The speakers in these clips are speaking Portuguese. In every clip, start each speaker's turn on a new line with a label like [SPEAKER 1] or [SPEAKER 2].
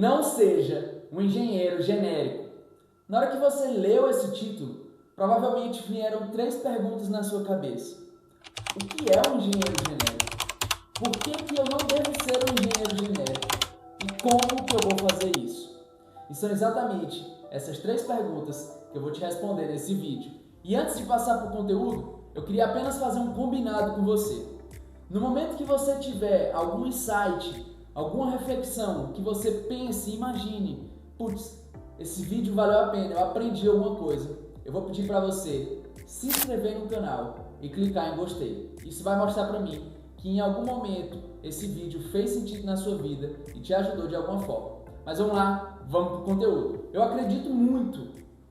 [SPEAKER 1] Não seja um engenheiro genérico. Na hora que você leu esse título, provavelmente vieram 3 perguntas na sua cabeça. O que é um engenheiro genérico? Por que eu não devo ser um engenheiro genérico? E como que eu vou fazer isso? E são exatamente essas 3 perguntas que eu vou te responder nesse vídeo. E antes de passar para o conteúdo, eu queria apenas fazer um combinado com você. No momento que você tiver algum insight, alguma reflexão, que você pense e imagine, putz, esse vídeo valeu a pena, eu aprendi alguma coisa, eu vou pedir para você se inscrever no canal e clicar em gostei. Isso vai mostrar para mim que em algum momento esse vídeo fez sentido na sua vida e te ajudou de alguma forma. Mas vamos lá, vamos para o conteúdo. Eu acredito muito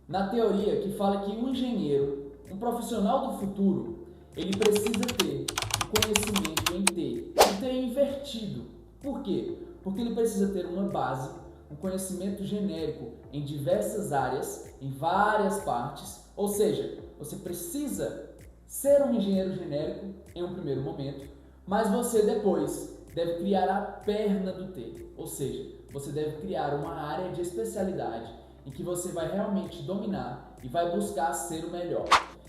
[SPEAKER 1] na teoria que fala que um engenheiro, um profissional do futuro, ele precisa ter conhecimento em T invertido. Por quê? Porque ele precisa ter uma base, um conhecimento genérico em diversas áreas, em várias partes, ou seja, você precisa ser um engenheiro genérico em um primeiro momento, mas você depois deve criar a perna do T, ou seja, você deve criar uma área de especialidade em que você vai realmente dominar e vai buscar ser o melhor.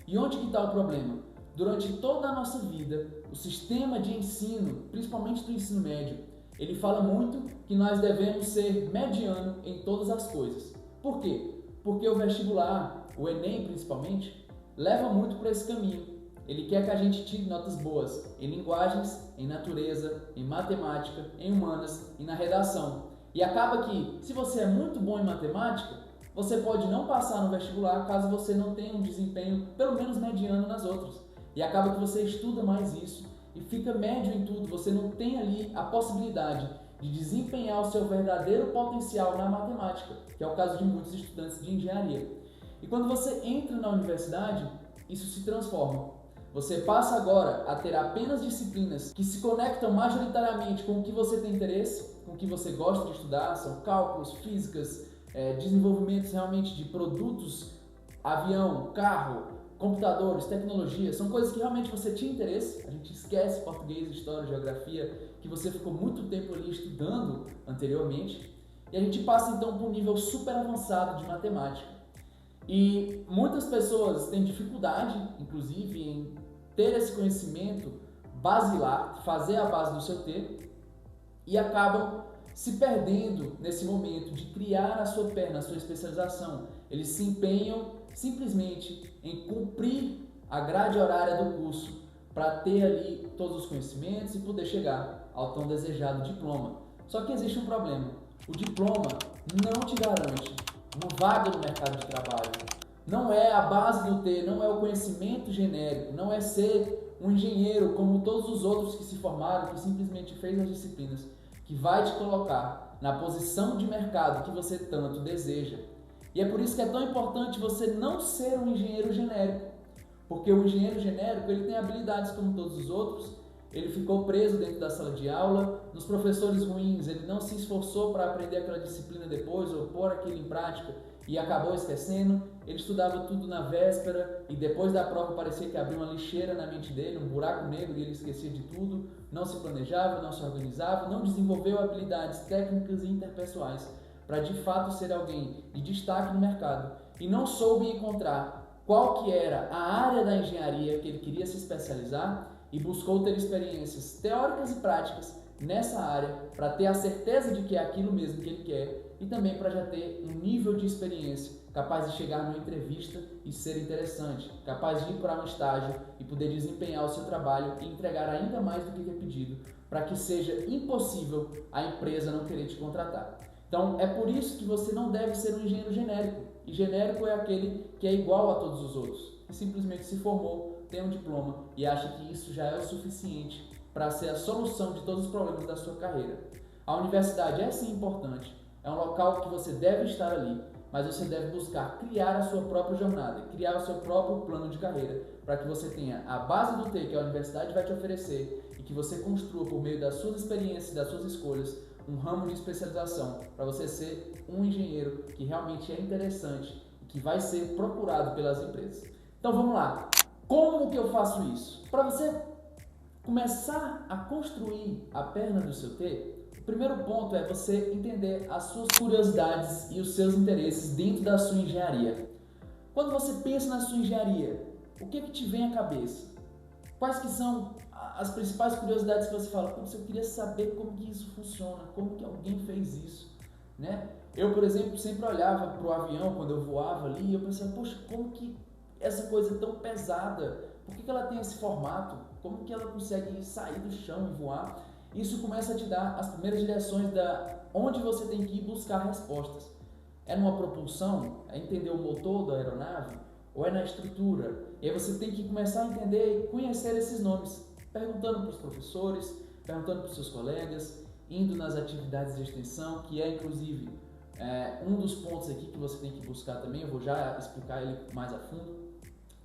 [SPEAKER 1] E onde que está o problema? Durante toda a nossa vida, o sistema de ensino, principalmente do ensino médio, ele fala muito que nós devemos ser mediano em todas as coisas. Por quê? Porque o vestibular, o Enem principalmente, leva muito para esse caminho. Ele quer que a gente tire notas boas em linguagens, em natureza, em matemática, em humanas e na redação. E acaba que, se você é muito bom em matemática, você pode não passar no vestibular caso você não tenha um desempenho pelo menos mediano nas outras. E acaba que você estuda mais isso e fica médio em tudo, você não tem ali a possibilidade de desempenhar o seu verdadeiro potencial na matemática, que é o caso de muitos estudantes de engenharia. E quando você entra na universidade, isso se transforma. Você passa agora a ter apenas disciplinas que se conectam majoritariamente com o que você tem interesse, com o que você gosta de estudar, são cálculos, físicas, desenvolvimentos realmente de produtos, avião, carro, computadores, tecnologia, são coisas que realmente você tinha interesse. A gente esquece português, história, geografia, que você ficou muito tempo ali estudando anteriormente. E a gente passa então para um nível super avançado de matemática. E muitas pessoas têm dificuldade, inclusive, em ter esse conhecimento basilar, fazer a base do seu T, e acabam se perdendo nesse momento de criar a sua perna, a sua especialização. Eles se empenham simplesmente em cumprir a grade horária do curso para ter ali todos os conhecimentos e poder chegar ao tão desejado diploma. Só que existe um problema. O diploma não te garante uma vaga no mercado de trabalho. Não é a base do T, não é o conhecimento genérico, não é ser um engenheiro como todos os outros que se formaram, que simplesmente fez as disciplinas, que vai te colocar na posição de mercado que você tanto deseja. E é por isso que é tão importante você não ser um engenheiro genérico, porque o engenheiro genérico ele tem habilidades como todos os outros, ele ficou preso dentro da sala de aula, nos professores ruins, ele não se esforçou para aprender aquela disciplina depois ou pôr aquilo em prática e acabou esquecendo, ele estudava tudo na véspera e depois da prova parecia que abria uma lixeira na mente dele, um buraco negro e ele esquecia de tudo, não se planejava, não se organizava, não desenvolveu habilidades técnicas e interpessoais para de fato ser alguém de destaque no mercado e não soube encontrar qual que era a área da engenharia que ele queria se especializar e buscou ter experiências teóricas e práticas nessa área para ter a certeza de que é aquilo mesmo que ele quer e também para já ter um nível de experiência capaz de chegar numa entrevista e ser interessante, capaz de ir para um estágio e poder desempenhar o seu trabalho e entregar ainda mais do que é pedido para que seja impossível a empresa não querer te contratar. Então, é por isso que você não deve ser um engenheiro genérico. E genérico é aquele que é igual a todos os outros, que simplesmente se formou, tem um diploma e acha que isso já é o suficiente para ser a solução de todos os problemas da sua carreira. A universidade é sim importante, é um local que você deve estar ali, mas você deve buscar criar a sua própria jornada, criar o seu próprio plano de carreira, para que você tenha a base do T que a universidade vai te oferecer e que você construa por meio das suas experiências e das suas escolhas um ramo de especialização para você ser um engenheiro que realmente é interessante e que vai ser procurado pelas empresas. Então vamos lá, como que eu faço isso? Para você começar a construir a perna do seu T, o primeiro ponto é você entender as suas curiosidades e os seus interesses dentro da sua engenharia. Quando você pensa na sua engenharia, o que te vem à cabeça? Quais que são as principais curiosidades que você fala? Como eu queria saber como que isso funciona, como que alguém fez isso, né? Eu, por exemplo, sempre olhava para o avião quando eu voava ali e eu pensava, poxa, como que essa coisa é tão pesada? Por que ela tem esse formato? Como que ela consegue sair do chão e voar? Isso começa a te dar as primeiras direções da onde você tem que ir buscar respostas. É numa propulsão? É entender o motor da aeronave? Ou é na estrutura? E aí você tem que começar a entender e conhecer esses nomes, perguntando para os professores, perguntando para os seus colegas, indo nas atividades de extensão, que é inclusive um dos pontos aqui que você tem que buscar também, eu vou já explicar ele mais a fundo.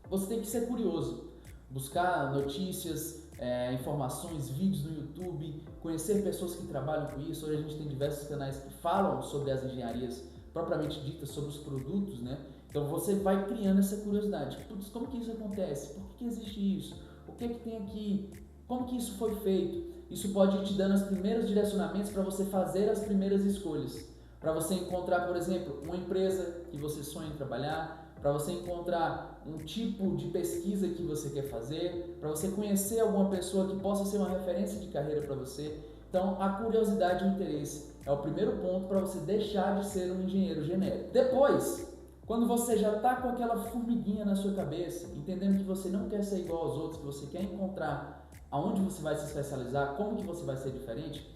[SPEAKER 1] Você tem que ser curioso, buscar notícias, informações, vídeos no YouTube, conhecer pessoas que trabalham com isso. Hoje a gente tem diversos canais que falam sobre as engenharias propriamente ditas, sobre os produtos, né? Então você vai criando essa curiosidade. Putz, como que isso acontece? Por que existe isso? O que tem aqui? Como que isso foi feito? Isso pode ir te dando os primeiros direcionamentos para você fazer as primeiras escolhas. Para você encontrar, por exemplo, uma empresa que você sonha em trabalhar, para você encontrar um tipo de pesquisa que você quer fazer, para você conhecer alguma pessoa que possa ser uma referência de carreira para você. Então, a curiosidade e o interesse é o primeiro ponto para você deixar de ser um engenheiro genérico. Depois, quando você já está com aquela formiguinha na sua cabeça, entendendo que você não quer ser igual aos outros, que você quer encontrar aonde você vai se especializar, como que você vai ser diferente,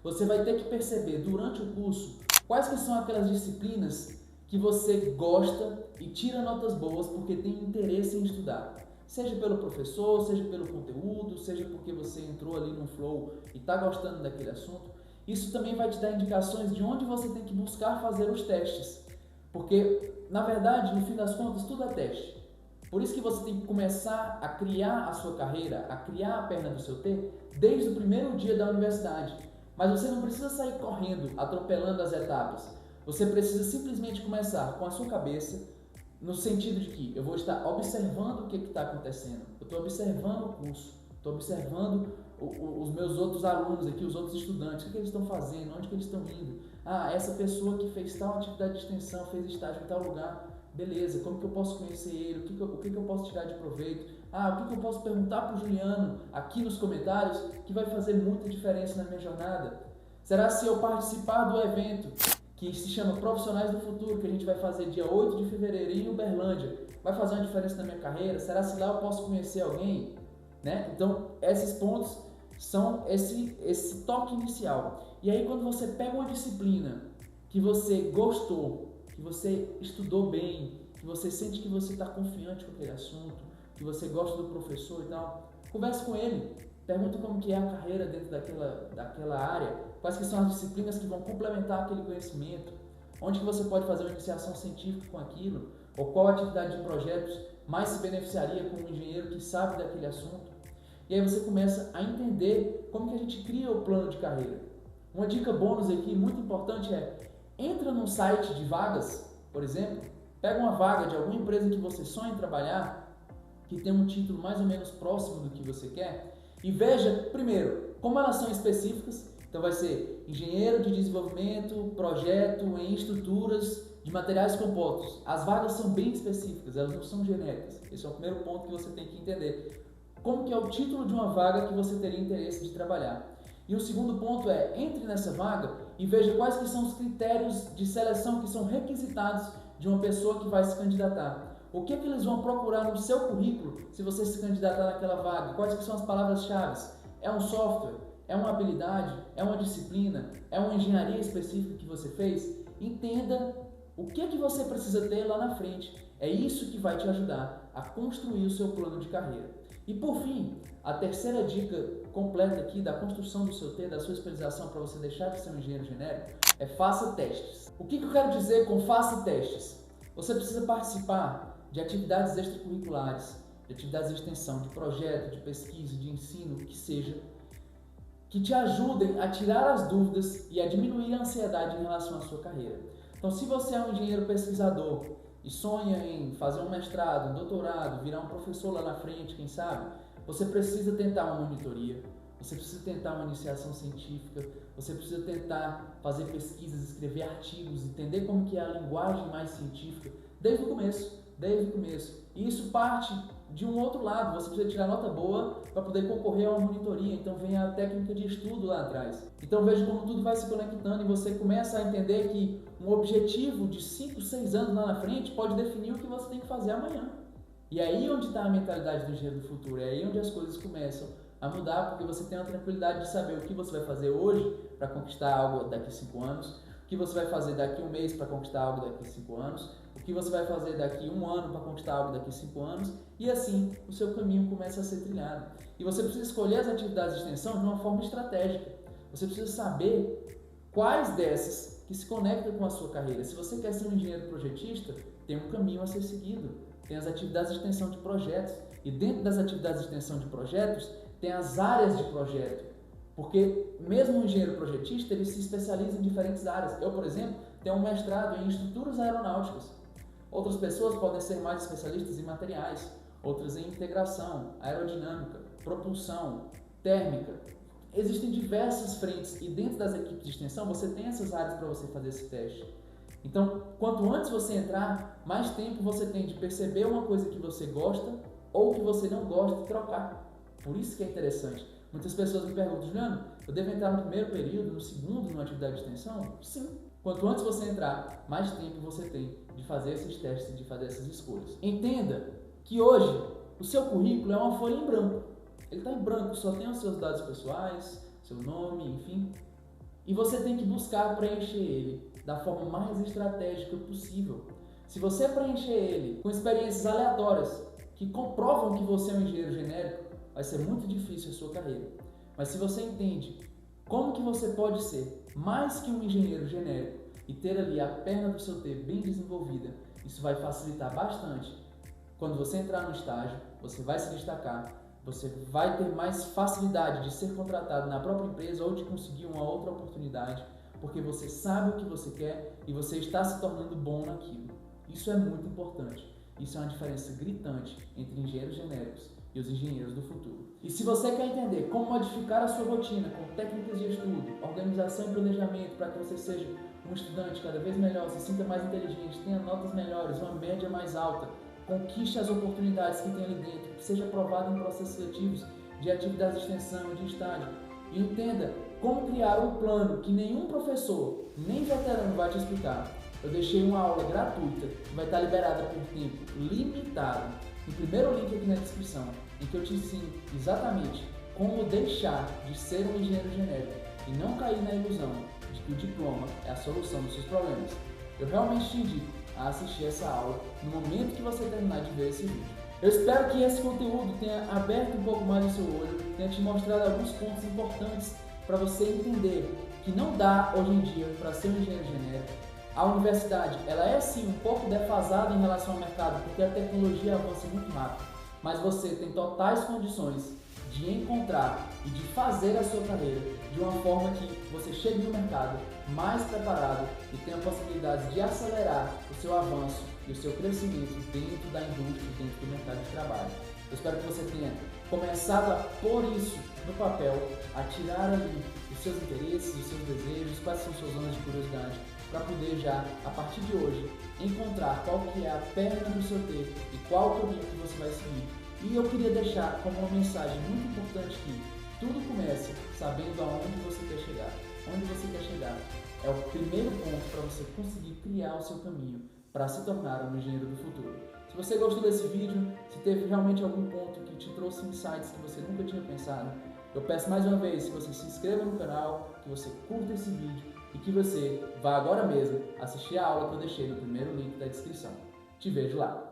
[SPEAKER 1] você vai ter que perceber durante o curso quais que são aquelas disciplinas que você gosta e tira notas boas porque tem interesse em estudar. Seja pelo professor, seja pelo conteúdo, seja porque você entrou ali no flow e está gostando daquele assunto. Isso também vai te dar indicações de onde você tem que buscar fazer os testes. Porque, na verdade, no fim das contas, tudo é teste. Por isso que você tem que começar a criar a sua carreira, a criar a perna do seu T, desde o primeiro dia da universidade. Mas você não precisa sair correndo, atropelando as etapas. Você precisa simplesmente começar com a sua cabeça, no sentido de que eu vou estar observando o que está acontecendo. Eu estou observando o curso, estou observando os meus outros alunos aqui, os outros estudantes, o que eles estão fazendo, onde que eles estão indo. Ah, essa pessoa que fez tal atividade de extensão, fez estágio em tal lugar, beleza, como que eu posso conhecer ele, o que eu posso tirar de proveito. Ah, o que eu posso perguntar para o Juliano aqui nos comentários que vai fazer muita diferença na minha jornada. Será se eu participar do evento que se chama Profissionais do Futuro, que a gente vai fazer dia 8 de fevereiro em Uberlândia, vai fazer uma diferença na minha carreira? Será se lá eu posso conhecer alguém? Né? Então, esses pontos são esse toque inicial. E aí, quando você pega uma disciplina que você gostou, que você estudou bem, que você sente que você está confiante com aquele assunto, que você gosta do professor e tal, converse com ele, pergunta como que é a carreira dentro daquela área, quais que são as disciplinas que vão complementar aquele conhecimento, onde que você pode fazer uma iniciação científica com aquilo, ou qual atividade de projetos mais se beneficiaria com um engenheiro que sabe daquele assunto. E aí você começa a entender como que a gente cria o plano de carreira. Uma dica bônus aqui, muito importante, entra num site de vagas, por exemplo, pega uma vaga de alguma empresa que você sonha em trabalhar, que tem um título mais ou menos próximo do que você quer, e veja, primeiro, como elas são específicas. Então vai ser engenheiro de desenvolvimento, projeto em estruturas de materiais compostos. As vagas são bem específicas, elas não são genéricas. Esse é o primeiro ponto que você tem que entender. Como que é o título de uma vaga que você teria interesse de trabalhar. E o segundo ponto entre nessa vaga e veja quais que são os critérios de seleção que são requisitados de uma pessoa que vai se candidatar. O que eles vão procurar no seu currículo se você se candidatar naquela vaga? Quais que são as palavras-chave? É um software? É uma habilidade? É uma disciplina? É uma engenharia específica que você fez? Entenda o que você precisa ter lá na frente. É isso que vai te ajudar a construir o seu plano de carreira. E por fim, a terceira dica completa aqui da construção do seu T, da sua especialização para você deixar de ser um engenheiro genérico, é faça testes. O que eu quero dizer com faça testes? Você precisa participar de atividades extracurriculares, de atividades de extensão, de projeto, de pesquisa, de ensino, o que seja, que te ajudem a tirar as dúvidas e a diminuir a ansiedade em relação à sua carreira. Então, se você é um engenheiro pesquisador e sonha em fazer um mestrado, um doutorado, virar um professor lá na frente, quem sabe, você precisa tentar uma monitoria, você precisa tentar uma iniciação científica, você precisa tentar fazer pesquisas, escrever artigos, entender como que é a linguagem mais científica desde o começo, E isso parte de um outro lado, você precisa tirar nota boa para poder concorrer a uma monitoria, então vem a técnica de estudo lá atrás. Então veja como tudo vai se conectando e você começa a entender que um objetivo de 5, 6 anos lá na frente pode definir o que você tem que fazer amanhã. E é aí onde está a mentalidade do engenheiro do futuro, é aí onde as coisas começam a mudar, porque você tem a tranquilidade de saber o que você vai fazer hoje para conquistar algo daqui a 5 anos, o que você vai fazer daqui a um mês para conquistar algo daqui a 5 anos, o que você vai fazer daqui a 1 ano para conquistar algo daqui a 5 anos, e assim o seu caminho começa a ser trilhado. E você precisa escolher as atividades de extensão de uma forma estratégica. Você precisa saber quais dessas que se conectam com a sua carreira. Se você quer ser um engenheiro projetista, tem um caminho a ser seguido. Tem as atividades de extensão de projetos. E dentro das atividades de extensão de projetos, tem as áreas de projeto. Porque mesmo um engenheiro projetista, ele se especializa em diferentes áreas. Eu, por exemplo, tenho um mestrado em estruturas aeronáuticas. Outras pessoas podem ser mais especialistas em materiais, outras em integração, aerodinâmica, propulsão, térmica. Existem diversas frentes e dentro das equipes de extensão você tem essas áreas para você fazer esse teste. Então, quanto antes você entrar, mais tempo você tem de perceber uma coisa que você gosta ou que você não gosta e trocar. Por isso que é interessante. Muitas pessoas me perguntam, Juliano, eu devo entrar no primeiro período, no segundo, numa atividade de extensão? Sim. Quanto antes você entrar, mais tempo você tem de fazer esses testes, de fazer essas escolhas. Entenda que hoje o seu currículo é uma folha em branco. Ele está em branco, só tem os seus dados pessoais, seu nome, enfim. E você tem que buscar preencher ele da forma mais estratégica possível. Se você preencher ele com experiências aleatórias que comprovam que você é um engenheiro genérico, vai ser muito difícil a sua carreira. Mas se você entende como que você pode ser mais que um engenheiro genérico e ter ali a perna do seu T bem desenvolvida, isso vai facilitar bastante. Quando você entrar no estágio, você vai se destacar, você vai ter mais facilidade de ser contratado na própria empresa ou de conseguir uma outra oportunidade, porque você sabe o que você quer e você está se tornando bom naquilo. Isso é muito importante. Isso é uma diferença gritante entre engenheiros genéricos e os engenheiros do futuro. E se você quer entender como modificar a sua rotina com técnicas de estudo, organização e planejamento para que você seja um estudante cada vez melhor, se sinta mais inteligente, tenha notas melhores, uma média mais alta, conquiste as oportunidades que tem ali dentro, seja aprovado em processos seletivos de atividades de extensão, de estágio, e entenda como criar um plano que nenhum professor, nem veterano vai te explicar. Eu deixei uma aula gratuita que vai estar liberada por tempo limitado no primeiro link aqui na descrição, em que eu te ensino exatamente como deixar de ser um engenheiro genérico e não cair na ilusão de que o diploma é a solução dos seus problemas. Eu realmente te indico a assistir essa aula no momento que você terminar de ver esse vídeo. Eu espero que esse conteúdo tenha aberto um pouco mais o seu olho, tenha te mostrado alguns pontos importantes para você entender que não dá hoje em dia para ser um engenheiro genérico. A universidade, ela é sim um pouco defasada em relação ao mercado, porque a tecnologia avança muito rápido, mas você tem totais condições de encontrar e de fazer a sua carreira de uma forma que você chegue no mercado mais preparado e tenha possibilidades de acelerar o seu avanço e o seu crescimento dentro da indústria, dentro do mercado de trabalho. Eu espero que você tenha começado a pôr isso no papel, a tirar ali os seus interesses, os seus desejos, quais são suas zonas de curiosidade, para poder já, a partir de hoje, encontrar qual que é a perna do seu T e qual o caminho que você vai seguir. E eu queria deixar como uma mensagem muito importante que tudo começa sabendo aonde você quer chegar. Onde você quer chegar é o primeiro ponto para você conseguir criar o seu caminho para se tornar um engenheiro do futuro. Se você gostou desse vídeo, se teve realmente algum ponto que te trouxe insights que você nunca tinha pensado, eu peço mais uma vez que você se inscreva no canal, que você curta esse vídeo e que você vá agora mesmo assistir a aula que eu deixei no primeiro link da descrição. Te vejo lá!